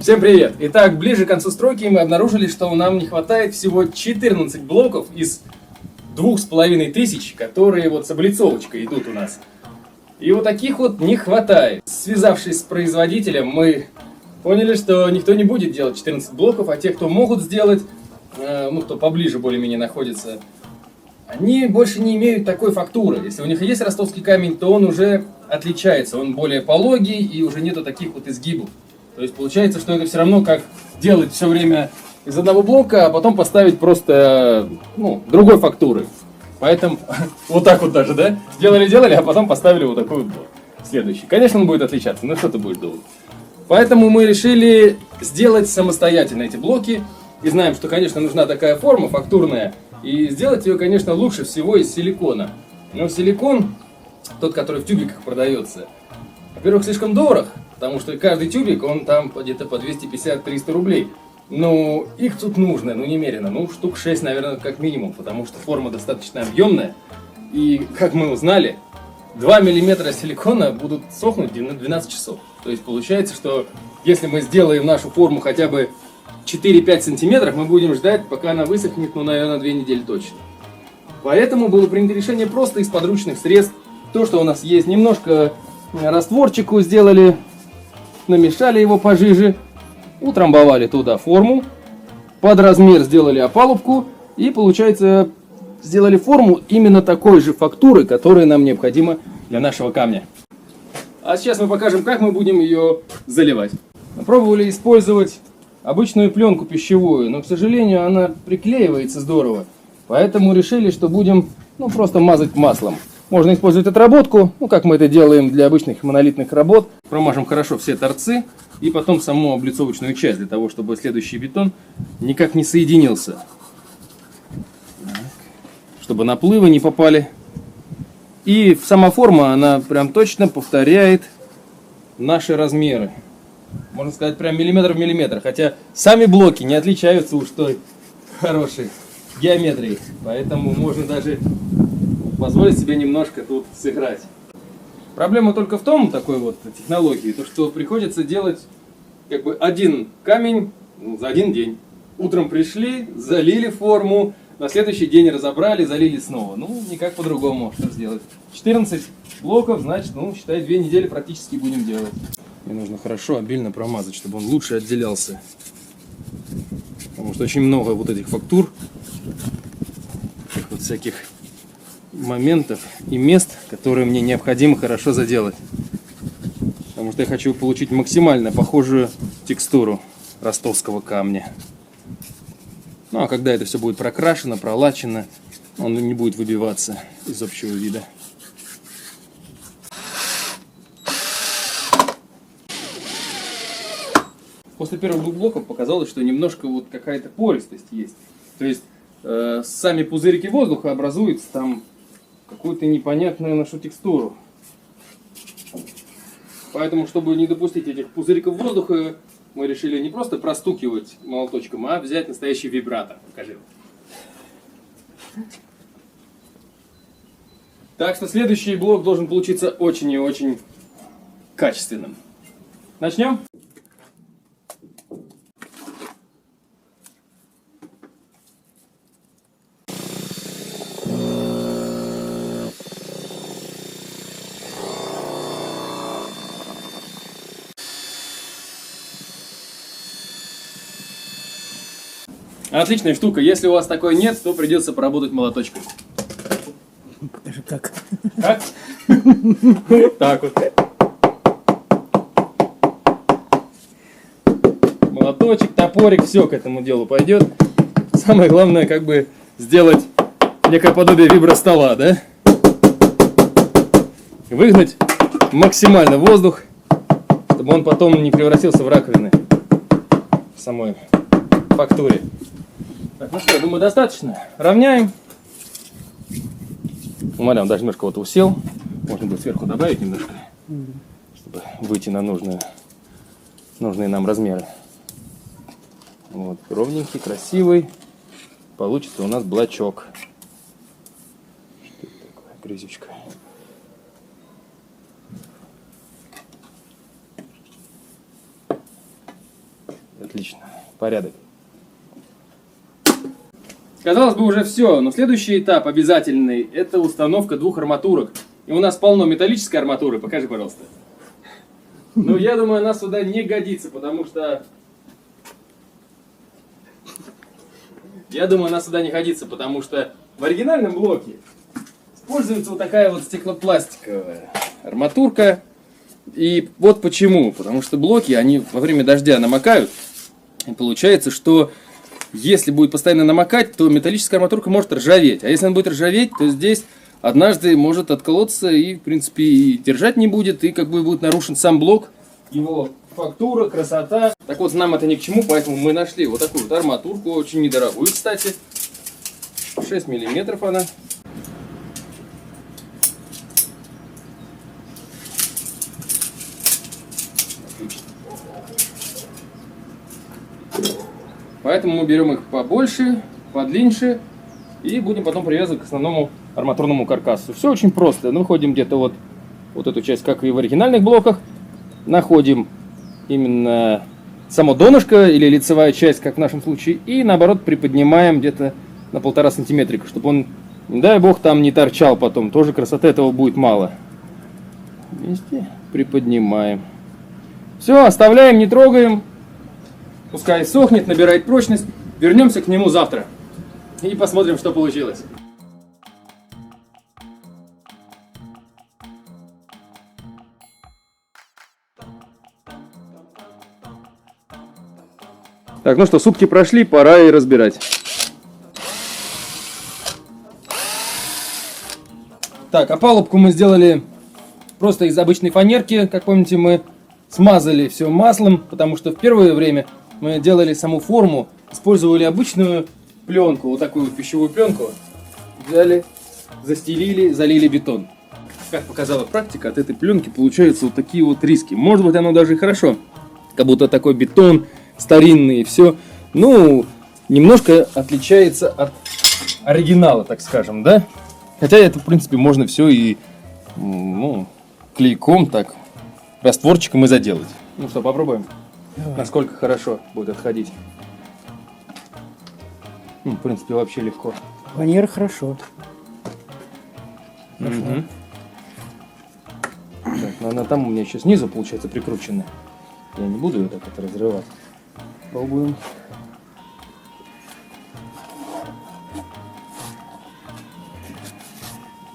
Всем привет! Итак, ближе к концу стройки мы обнаружили, что нам не хватает всего 14 блоков из 2500, которые вот с облицовочкой идут у нас. И вот таких вот не хватает. Связавшись с производителем, мы поняли, что никто не будет делать 14 блоков, а те, кто могут сделать, кто поближе более-менее находится, они больше не имеют такой фактуры. Если у них есть ростовский камень, то он уже отличается, он более пологий и уже нету таких вот изгибов. То есть получается, что это все равно как делать все время из одного блока, а потом поставить просто другой фактуры. Поэтому вот так вот даже, да? Делали, а потом поставили вот такой вот блок. Следующий. Конечно, он будет отличаться, но что ты будешь делать? Поэтому мы решили сделать самостоятельно эти блоки. И знаем, что, конечно, нужна такая форма фактурная. И сделать ее, конечно, лучше всего из силикона. Но силикон, тот, который в тюбиках продается, во-первых, слишком дорог, потому что каждый тюбик, он там где-то по 250-300 рублей. Но их тут нужно, немерено. Штук 6, наверное, как минимум, потому что форма достаточно объемная. И, как мы узнали, 2 мм силикона будут сохнуть 12 часов. То есть получается, что если мы сделаем нашу форму хотя бы 4-5 сантиметров, мы будем ждать, пока она высохнет, наверное, 2 недели точно. Поэтому было принято решение просто из подручных средств. То, что у нас есть, немножко растворчику сделали, намешали его пожиже, утрамбовали туда форму, под размер сделали опалубку и, получается, сделали форму именно такой же фактуры, которая нам необходима для нашего камня. А сейчас мы покажем, как мы будем ее заливать. Мы пробовали использовать обычную пленку пищевую, но, к сожалению, она приклеивается здорово, поэтому решили, что будем просто мазать маслом. Можно использовать отработку, как мы это делаем для обычных монолитных работ. Промажем хорошо все торцы и потом саму облицовочную часть, для того, чтобы следующий бетон никак не соединился. Чтобы наплывы не попали. И сама форма, она прям точно повторяет наши размеры. Можно сказать, прям миллиметр в миллиметр. Хотя сами блоки не отличаются уж той хорошей геометрией. Поэтому можно даже позволить себе немножко тут сыграть. Проблема только в том, такой вот технологии, то что приходится делать один камень за один день. Утром пришли, залили форму, на следующий день разобрали, залили снова. Никак по-другому, что сделать. 14 блоков, значит, считай, 2 недели практически будем делать. Мне нужно хорошо, обильно промазать, чтобы он лучше отделялся. Потому что очень много вот этих фактур, всяких моментов и мест, которые мне необходимо хорошо заделать. Потому что я хочу получить максимально похожую текстуру ростовского камня. А когда это все будет прокрашено, пролачено, он не будет выбиваться из общего вида. После первых двух блоков показалось, что немножко какая-то пористость есть. То есть сами пузырики воздуха образуются там какую-то непонятную нашу текстуру. Поэтому, чтобы не допустить этих пузыриков воздуха, мы решили не просто простукивать молоточком, а взять настоящий вибратор. Покажи. Так что следующий блок должен получиться очень и очень качественным. Начнем? Отличная штука. Если у вас такой нет, то придется поработать молоточком. Покажи как. Как? Вот так вот. Молоточек, топорик, все к этому делу пойдет. Самое главное, сделать некое подобие вибростола, да? Выгнать максимально воздух, чтобы он потом не превратился в раковины в самой фактуре. Так, что, я думаю, достаточно. Равняем. Умоляю, он даже немножко усел. Можно будет сверху добавить немножко, чтобы выйти на нужные нам размеры. Ровненький, красивый. Получится у нас блочок. Что это такое? Грязючка. Отлично. Порядок. Казалось бы, уже все, но следующий этап обязательный – это установка двух арматурок. И у нас полно металлической арматуры. Покажи, пожалуйста. Ну, я думаю, она сюда не годится, потому что... в оригинальном блоке используется вот такая вот стеклопластиковая арматурка. И вот почему. Потому что блоки, они во время дождя намокают. И получается, что если будет постоянно намокать, то металлическая арматурка может ржаветь. А если она будет ржаветь, то здесь однажды может отколоться и, в принципе, и держать не будет. И как бы будет нарушен сам блок, его фактура, красота. Так вот, нам это ни к чему, поэтому мы нашли вот такую вот арматурку, очень недорогую, кстати. 6 миллиметров она. Поэтому мы берем их побольше, подлиннее и будем потом привязывать к основному арматурному каркасу. Все очень просто. Находим где-то вот эту часть, как и в оригинальных блоках. Находим именно само донышко или лицевая часть, как в нашем случае. И наоборот приподнимаем где-то на 1,5 сантиметрика, чтобы он, не дай бог, там не торчал потом. Тоже красоты этого будет мало. Вместе приподнимаем. Все, оставляем, не трогаем. Пускай сохнет, набирает прочность. Вернемся к нему завтра. И посмотрим, что получилось. Так, ну что, сутки прошли, пора и разбирать. Так, опалубку мы сделали просто из обычной фанерки. Как помните, мы смазали все маслом, потому что в первое время мы делали саму форму, использовали обычную пленку, вот такую пищевую пленку. Взяли, застелили, залили бетон. Как показала практика, от этой пленки получаются вот такие вот риски. Может быть, оно даже и хорошо, как будто такой бетон старинный и все. Ну, немножко отличается от оригинала, так скажем, да? Хотя это, в принципе, можно все и клейком так, растворчиком и заделать. Ну что, попробуем? Давай. Насколько хорошо будет отходить. В принципе, вообще легко. Фанера хорошо. Угу. Так, но она там у меня еще снизу, получается, прикручена. Я не буду ее так это разрывать. Пробуем.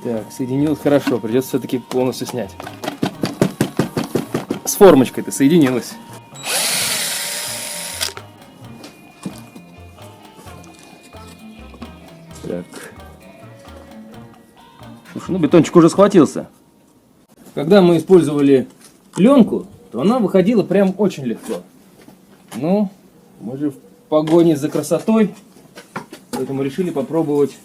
Так, соединилось хорошо, придется все-таки полностью снять. С формочкой-то соединилось. Так. Слушай, ну бетончик уже схватился. Когда мы использовали пленку, то она выходила прям очень легко. Ну, мы же в погоне за красотой, поэтому решили попробовать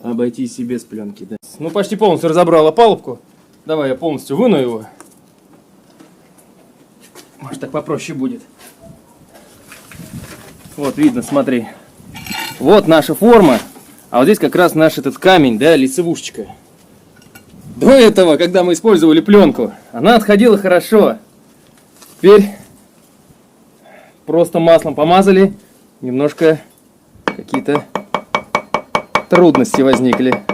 обойтись и без пленки. Да. Ну, почти полностью разобрал опалубку. Давай я полностью выну его. Может, так попроще будет. Вот, видно, смотри. Вот наша форма. А вот здесь как раз наш этот камень, да, лицевушечка. До этого, когда мы использовали пленку, она отходила хорошо. Теперь просто маслом помазали. Немножко какие-то трудности возникли.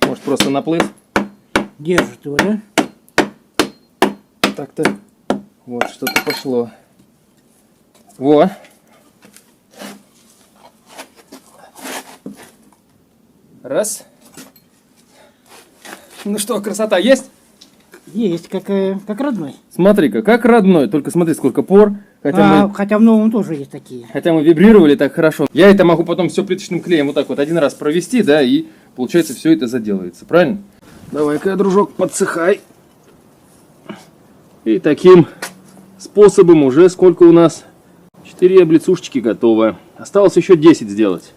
Может, просто наплыв? Держит его, да? Так-то. Вот, что-то пошло. Во. Раз. Ну что, красота есть? Есть, как родной. Смотри-ка, как родной. Только смотри, сколько пор. Хотя в новом тоже есть такие. Хотя мы вибрировали так хорошо. Я это могу потом все плиточным клеем вот так вот один раз провести, да, и получается все это заделается. Правильно? Давай-ка, дружок, подсыхай. И таким способом уже сколько у нас? 4 облицушечки готовы. Осталось еще 10 сделать.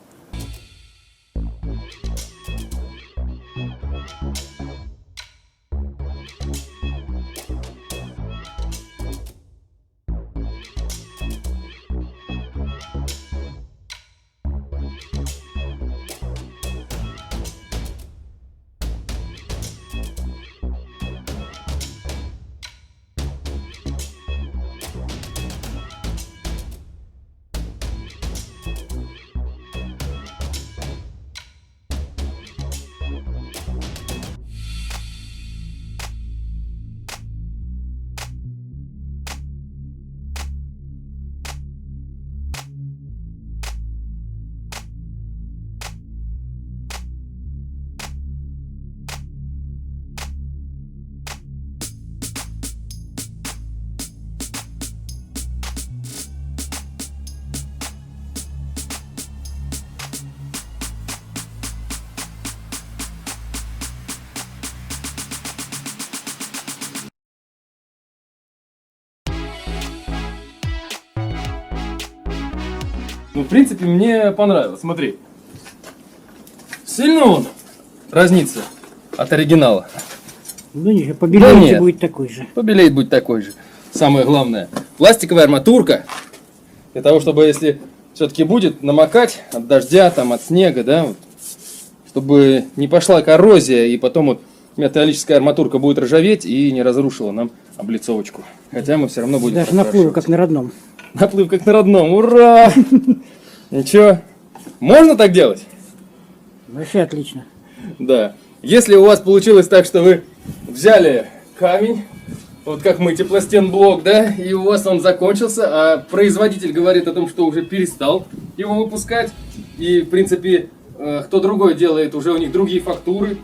Ну, в принципе, мне понравилось. Смотри. Сильно он разнится от оригинала. Ну ничего, побелее нет. будет такой же. Побелеет будет такой же. Самое главное. Пластиковая арматурка. Для того, чтобы, если все-таки будет намокать от дождя, там, от снега, да, вот, чтобы не пошла коррозия, и потом вот металлическая арматурка будет ржаветь и не разрушила нам облицовочку. Хотя мы все равно будем Даже наплыл, подкрашивать. как на родном. Наплыв как на родном. Ура! Ничего. Можно так делать? Вообще отлично. Да. Если у вас получилось так, что вы взяли камень, вот как мы, теплостенблок, да, и у вас он закончился, а производитель говорит о том, что уже перестал его выпускать, и, в принципе, кто другой делает, уже у них другие фактуры.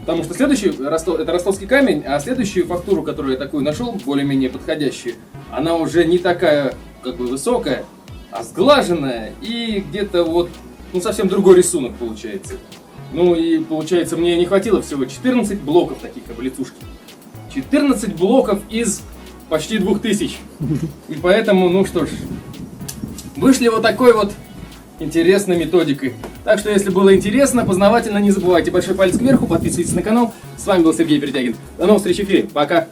Потому что следующий, это ростовский камень, а следующую фактуру, которую я такую нашел, более-менее подходящую, она уже не такая, как бы, высокая, а сглаженная, и где-то вот, ну, совсем другой рисунок получается. Ну и получается, мне не хватило всего 14 блоков таких облицушки. 14 блоков из почти 2000. И поэтому, ну что ж, вышли вот такой вот интересной методикой. Так что, если было интересно, познавательно, не забывайте большой палец кверху, подписывайтесь на канал. С вами был Сергей Перетягин. До новых встреч в эфире. Пока.